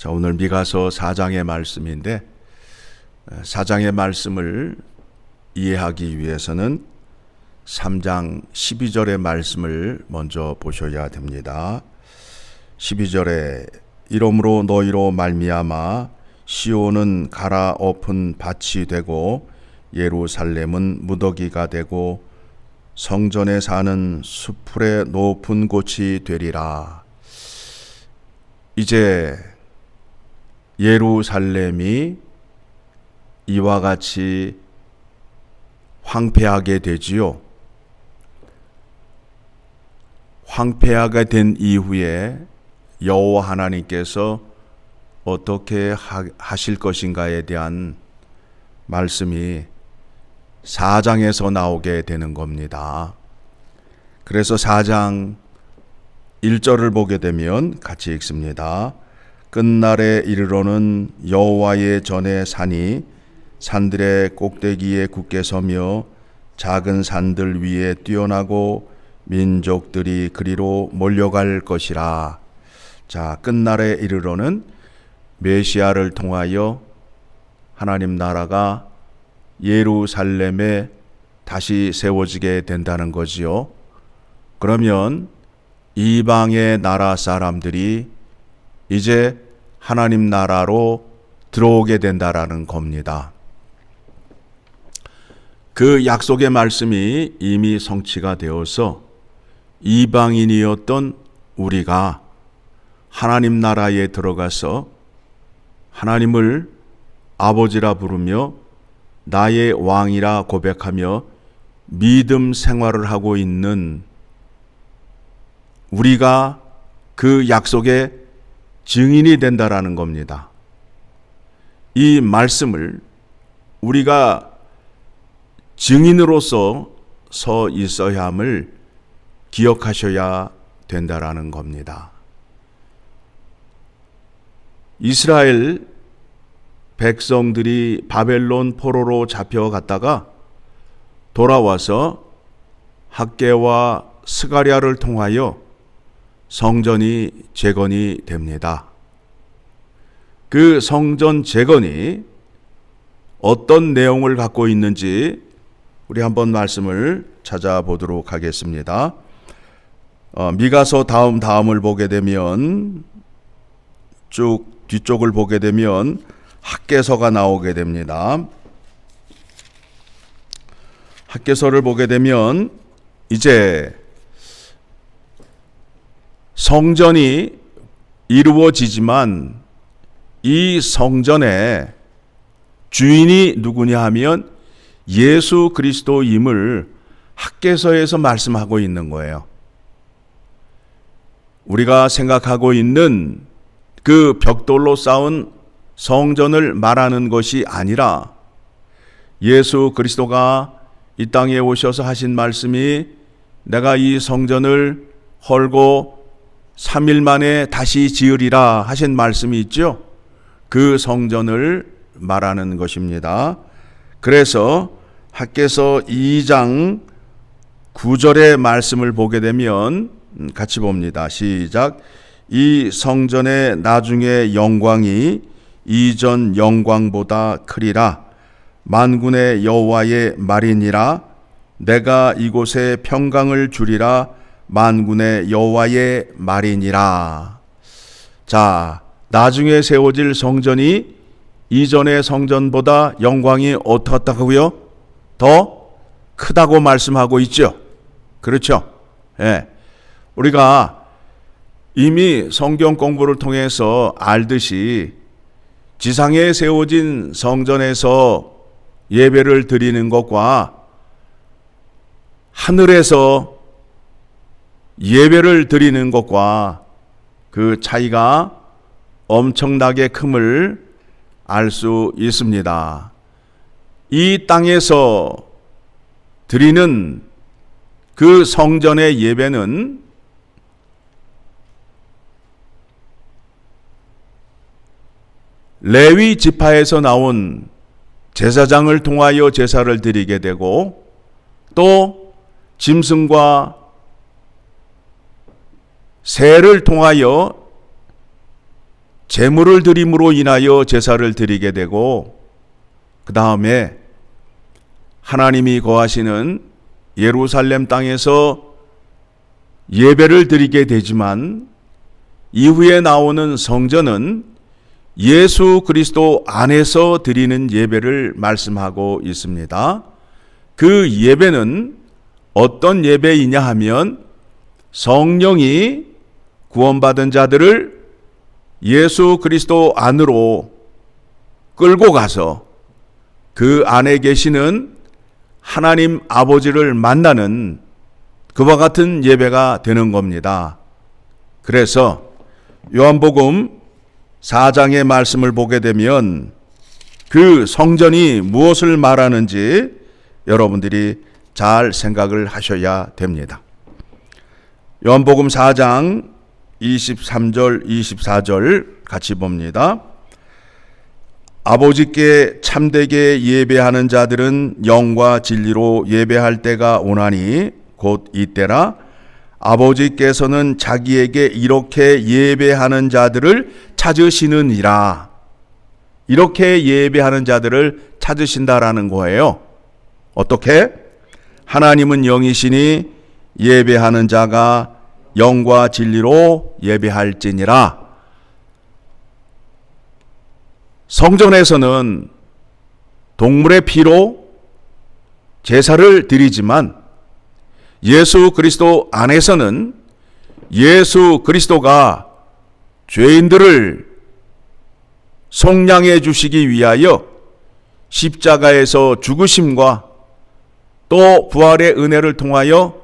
자, 오늘 미가서 4장의 말씀인데 4장의 말씀을 이해하기 위해서는 3장 12절의 말씀을 먼저 보셔야 됩니다. 12절에 이러므로 너희로 말미암아 시온은 갈아엎은 밭이 되고 예루살렘은 무더기가 되고 성전에 사는 수풀의 높은 곳이 되리라. 이제 예루살렘이 이와 같이 황폐하게 되지요. 황폐하게 된 이후에 여호와 하나님께서 어떻게 하실 것인가에 대한 말씀이 4장에서 나오게 되는 겁니다. 그래서 4장 1절을 보게 되면 같이 읽습니다. 끝날에 이르러는 여호와의 전에 산이 산들의 꼭대기에 굳게 서며 작은 산들 위에 뛰어나고 민족들이 그리로 몰려갈 것이라. 자, 끝날에 이르러는 메시아를 통하여 하나님 나라가 예루살렘에 다시 세워지게 된다는 거지요. 그러면 이방의 나라 사람들이 이제 하나님 나라로 들어오게 된다라는 겁니다. 그 약속의 말씀이 이미 성취가 되어서 이방인이었던 우리가 하나님 나라에 들어가서 하나님을 아버지라 부르며 나의 왕이라 고백하며 믿음 생활을 하고 있는 우리가 그 약속의 증인이 된다라는 겁니다. 이 말씀을 우리가 증인으로서 서 있어야 함을 기억하셔야 된다라는 겁니다. 이스라엘 백성들이 바벨론 포로로 잡혀갔다가 돌아와서 학개와 스가랴를 통하여 성전이 재건이 됩니다. 그 성전 재건이 어떤 내용을 갖고 있는지 우리 한번 말씀을 찾아보도록 하겠습니다. 미가서 다음을 보게 되면 쭉 뒤쪽을 보게 되면 학개서가 나오게 됩니다. 학개서를 보게 되면 이제 성전이 이루어지지만 이 성전의 주인이 누구냐 하면 예수 그리스도임을 학개서에서 말씀하고 있는 거예요. 우리가 생각하고 있는 그 벽돌로 쌓은 성전을 말하는 것이 아니라 예수 그리스도가 이 땅에 오셔서 하신 말씀이 내가 이 성전을 헐고 3일 만에 다시 지으리라 하신 말씀이 있죠. 그 성전을 말하는 것입니다. 그래서 학개서 2장 9절의 말씀을 보게 되면 같이 봅니다. 시작. 이 성전의 나중의 영광이 이전 영광보다 크리라. 만군의 여호와의 말이니라. 내가 이곳에 평강을 주리라. 만군의 여호와의 말이니라. 자, 나중에 세워질 성전이 이전의 성전보다 영광이 어떻다고요? 더 크다고 말씀하고 있죠. 그렇죠? 예. 우리가 이미 성경 공부를 통해서 알듯이 지상에 세워진 성전에서 예배를 드리는 것과 하늘에서 예배를 드리는 것과 그 차이가 엄청나게 큼을 알 수 있습니다. 이 땅에서 드리는 그 성전의 예배는 레위 지파에서 나온 제사장을 통하여 제사를 드리게 되고 또 짐승과 새를 통하여 제물을 드림으로 인하여 제사를 드리게 되고, 그 다음에 하나님이 거하시는 예루살렘 땅에서 예배를 드리게 되지만, 이후에 나오는 성전은 예수 그리스도 안에서 드리는 예배를 말씀하고 있습니다. 그 예배는 어떤 예배이냐 하면, 성령이 구원받은 자들을 예수 그리스도 안으로 끌고 가서 그 안에 계시는 하나님 아버지를 만나는 그와 같은 예배가 되는 겁니다. 그래서 요한복음 4장의 말씀을 보게 되면 그 성전이 무엇을 말하는지 여러분들이 잘 생각을 하셔야 됩니다. 요한복음 4장 23절 24절 같이 봅니다. 아버지께 참되게 예배하는 자들은 영과 진리로 예배할 때가 오나니 곧 이때라. 아버지께서는 자기에게 이렇게 예배하는 자들을 찾으시느니라. 이렇게 예배하는 자들을 찾으신다라는 거예요. 어떻게? 하나님은 영이시니 예배하는 자가 영과 진리로 예배할지니라. 성전에서는 동물의 피로 제사를 드리지만, 예수 그리스도 안에서는 예수 그리스도가 죄인들을 속량해 주시기 위하여 십자가에서 죽으심과 또 부활의 은혜를 통하여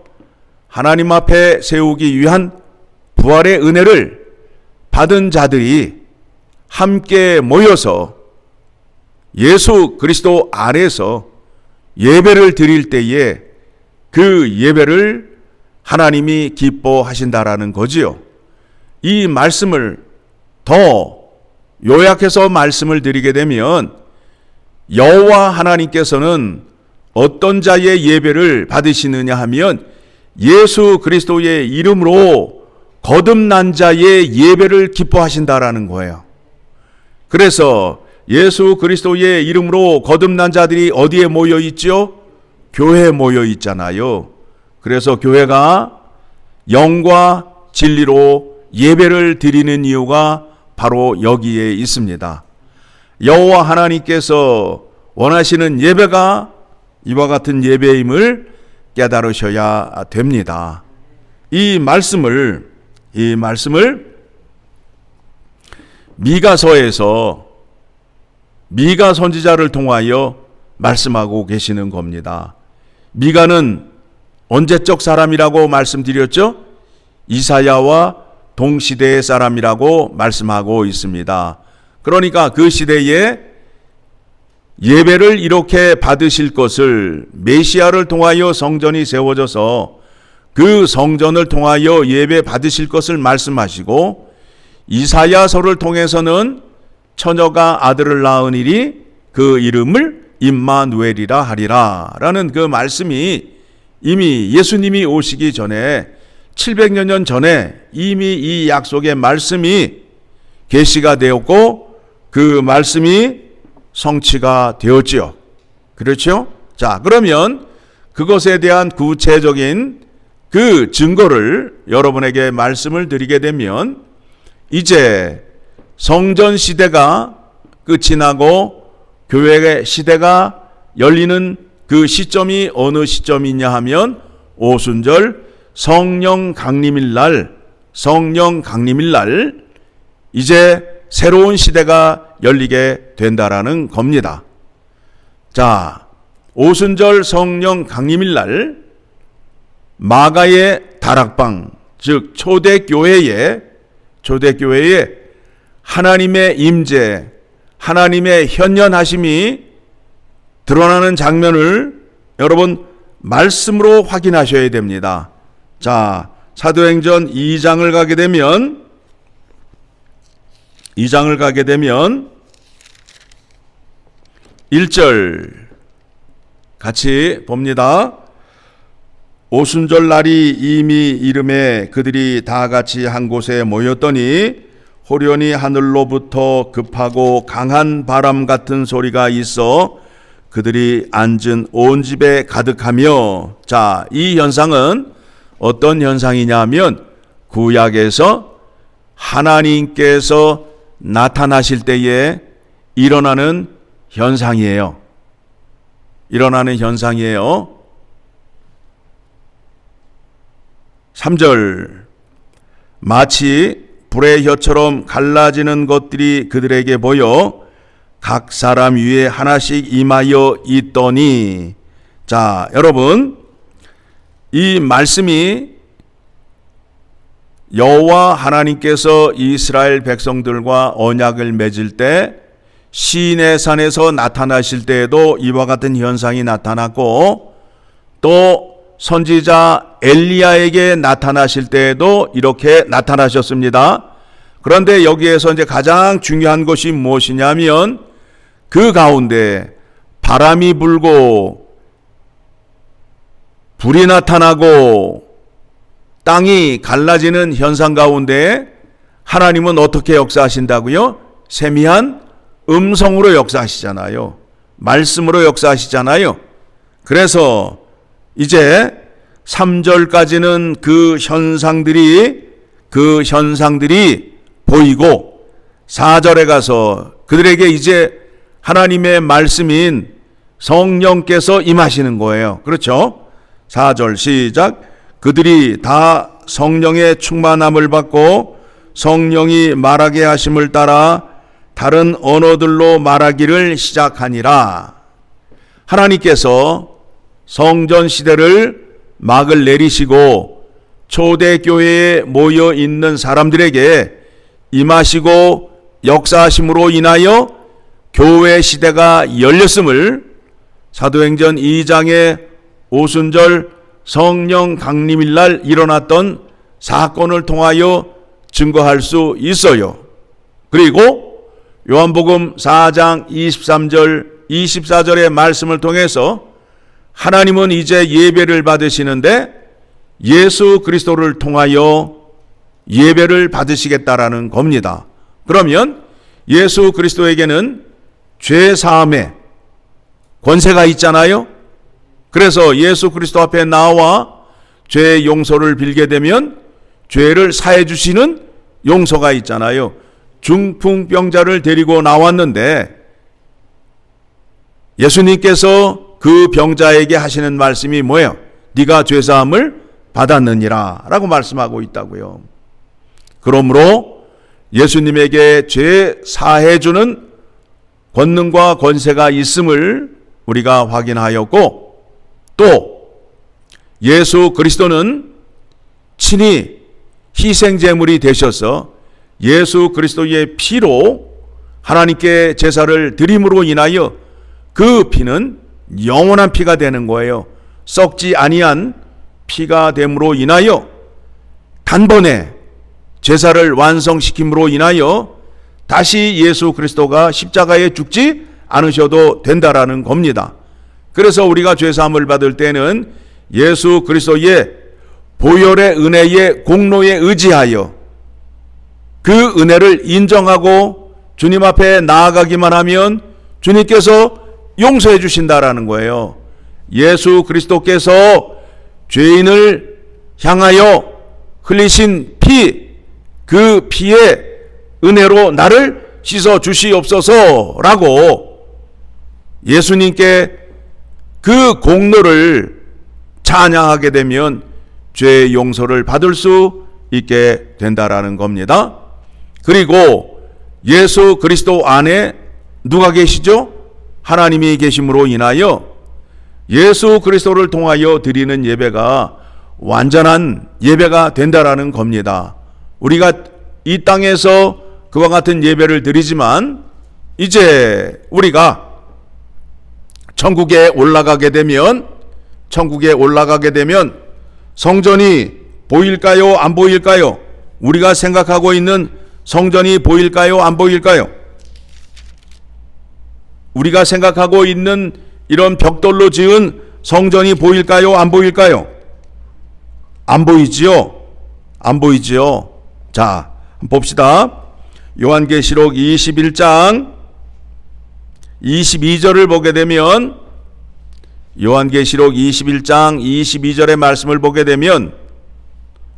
하나님 앞에 세우기 위한 부활의 은혜를 받은 자들이 함께 모여서 예수 그리스도 안에서 예배를 드릴 때에 그 예배를 하나님이 기뻐하신다라는 거지요. 이 말씀을 더 요약해서 말씀을 드리게 되면, 여호와 하나님께서는 어떤 자의 예배를 받으시느냐 하면 예수 그리스도의 이름으로 거듭난 자의 예배를 기뻐하신다라는 거예요. 그래서 예수 그리스도의 이름으로 거듭난 자들이 어디에 모여 있죠? 교회에 모여 있잖아요. 그래서 교회가 영과 진리로 예배를 드리는 이유가 바로 여기에 있습니다. 여호와 하나님께서 원하시는 예배가 이와 같은 예배임을 깨달으셔야 됩니다. 이 말씀을 미가서에서 미가 선지자를 통하여 말씀하고 계시는 겁니다. 미가는 언제적 사람이라고 말씀드렸죠? 이사야와 동시대의 사람이라고 말씀하고 있습니다. 그러니까 그 시대에 예배를 이렇게 받으실 것을, 메시아를 통하여 성전이 세워져서 그 성전을 통하여 예배 받으실 것을 말씀하시고, 이사야서를 통해서는 처녀가 아들을 낳으니리 그 이름을 임마누엘이라 하리라 라는 그 말씀이 이미 예수님이 오시기 전에 700여 년 전에 이미 이 약속의 말씀이 계시가 되었고, 그 말씀이 성취가 되었지요. 그렇죠? 자, 그러면 그것에 대한 구체적인 그 증거를 여러분에게 말씀을 드리게 되면, 이제 성전 시대가 끝이 나고 교회의 시대가 열리는 그 시점이 어느 시점이냐 하면, 오순절 성령 강림일 날, 이제 새로운 시대가 열리게 된다라는 겁니다. 자, 오순절 성령 강림일 날 마가의 다락방, 즉 초대교회에 하나님의 임재, 하나님의 현현하심이 드러나는 장면을 여러분 말씀으로 확인하셔야 됩니다. 자, 사도행전 2장을 가게 되면 1절 같이 봅니다. 오순절 날이 이미 이름에 그들이 다 같이 한 곳에 모였더니 호련히 하늘로부터 급하고 강한 바람 같은 소리가 있어 그들이 앉은 온 집에 가득하며. 자, 이 현상은 어떤 현상이냐면 구약에서 하나님께서 나타나실 때에 일어나는 현상이에요. 일어나는 현상이에요. 3절, 마치 불의 혀처럼 갈라지는 것들이 그들에게 보여 각 사람 위에 하나씩 임하여 있더니. 자, 여러분, 이 말씀이 여호와 하나님께서 이스라엘 백성들과 언약을 맺을 때 시내 산에서 나타나실 때에도 이와 같은 현상이 나타났고, 또 선지자 엘리야에게 나타나실 때에도 이렇게 나타나셨습니다. 그런데 여기에서 이제 가장 중요한 것이 무엇이냐면 그 가운데 바람이 불고 불이 나타나고 땅이 갈라지는 현상 가운데 하나님은 어떻게 역사하신다고요? 세미한 음성으로 역사하시잖아요. 말씀으로 역사하시잖아요. 그래서 이제 3절까지는 그 현상들이 보이고 4절에 가서 그들에게 이제 하나님의 말씀인 성령께서 임하시는 거예요. 그렇죠? 4절 시작. 그들이 다 성령의 충만함을 받고 성령이 말하게 하심을 따라 다른 언어들로 말하기를 시작하니라. 하나님께서 성전 시대를 막을 내리시고 초대교회에 모여 있는 사람들에게 임하시고 역사하심으로 인하여 교회 시대가 열렸음을 사도행전 2장의 오순절 성령 강림일 날 일어났던 사건을 통하여 증거할 수 있어요. 그리고 요한복음 4장 23절 24절의 말씀을 통해서 하나님은 이제 예배를 받으시는데 예수 그리스도를 통하여 예배를 받으시겠다라는 겁니다. 그러면 예수 그리스도에게는 죄 사함의 권세가 있잖아요. 그래서 예수 그리스도 앞에 나와 죄의 용서를 빌게 되면 죄를 사해 주시는 용서가 있잖아요. 중풍병자를 데리고 나왔는데 예수님께서 그 병자에게 하시는 말씀이 뭐예요? 네가 죄 사함을 받았느니라 라고 말씀하고 있다고요. 그러므로 예수님에게 죄 사해 주는 권능과 권세가 있음을 우리가 확인하였고, 또 예수 그리스도는 친히 희생제물이 되셔서 예수 그리스도의 피로 하나님께 제사를 드림으로 인하여 그 피는 영원한 피가 되는 거예요. 썩지 아니한 피가 됨으로 인하여 단번에 제사를 완성시킴으로 인하여 다시 예수 그리스도가 십자가에 죽지 않으셔도 된다라는 겁니다. 그래서 우리가 죄사함을 받을 때는 예수 그리스도의 보혈의 은혜의 공로에 의지하여 그 은혜를 인정하고 주님 앞에 나아가기만 하면 주님께서 용서해 주신다라는 거예요. 예수 그리스도께서 죄인을 향하여 흘리신 피, 그 피의 은혜로 나를 씻어 주시옵소서라고 예수님께 그 공로를 찬양하게 되면 죄의 용서를 받을 수 있게 된다라는 겁니다. 그리고 예수 그리스도 안에 누가 계시죠? 하나님이 계심으로 인하여 예수 그리스도를 통하여 드리는 예배가 완전한 예배가 된다라는 겁니다. 우리가 이 땅에서 그와 같은 예배를 드리지만 이제 우리가 천국에 올라가게 되면 성전이 보일까요? 안 보일까요? 우리가 생각하고 있는 성전이 보일까요? 안 보일까요? 우리가 생각하고 있는 이런 벽돌로 지은 성전이 보일까요? 안 보일까요? 안 보이지요? 안 보이지요? 자, 봅시다. 요한계시록 21장 22절을 보게 되면, 요한계시록 21장 22절의 말씀을 보게 되면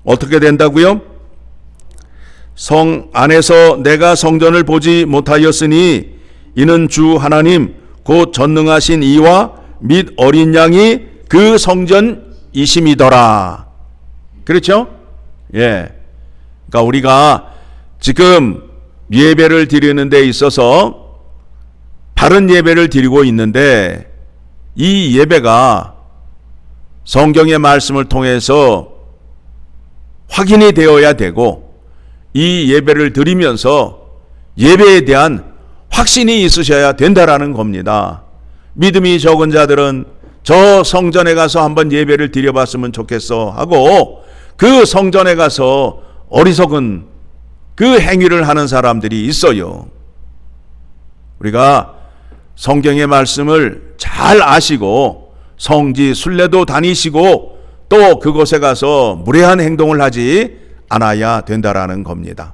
어떻게 된다고요? 성 안에서 내가 성전을 보지 못하였으니 이는 주 하나님 곧 전능하신 이와 및 어린 양이 그 성전이심이더라. 그렇죠? 예. 그러니까 우리가 지금 예배를 드리는 데 있어서 바른 예배를 드리고 있는데, 이 예배가 성경의 말씀을 통해서 확인이 되어야 되고, 이 예배를 드리면서 예배에 대한 확신이 있으셔야 된다라는 겁니다. 믿음이 적은 자들은 저 성전에 가서 한번 예배를 드려봤으면 좋겠어 하고 그 성전에 가서 어리석은 그 행위를 하는 사람들이 있어요. 우리가 성경의 말씀을 잘 아시고 성지 순례도 다니시고 또 그곳에 가서 무례한 행동을 하지 않아야 된다라는 겁니다.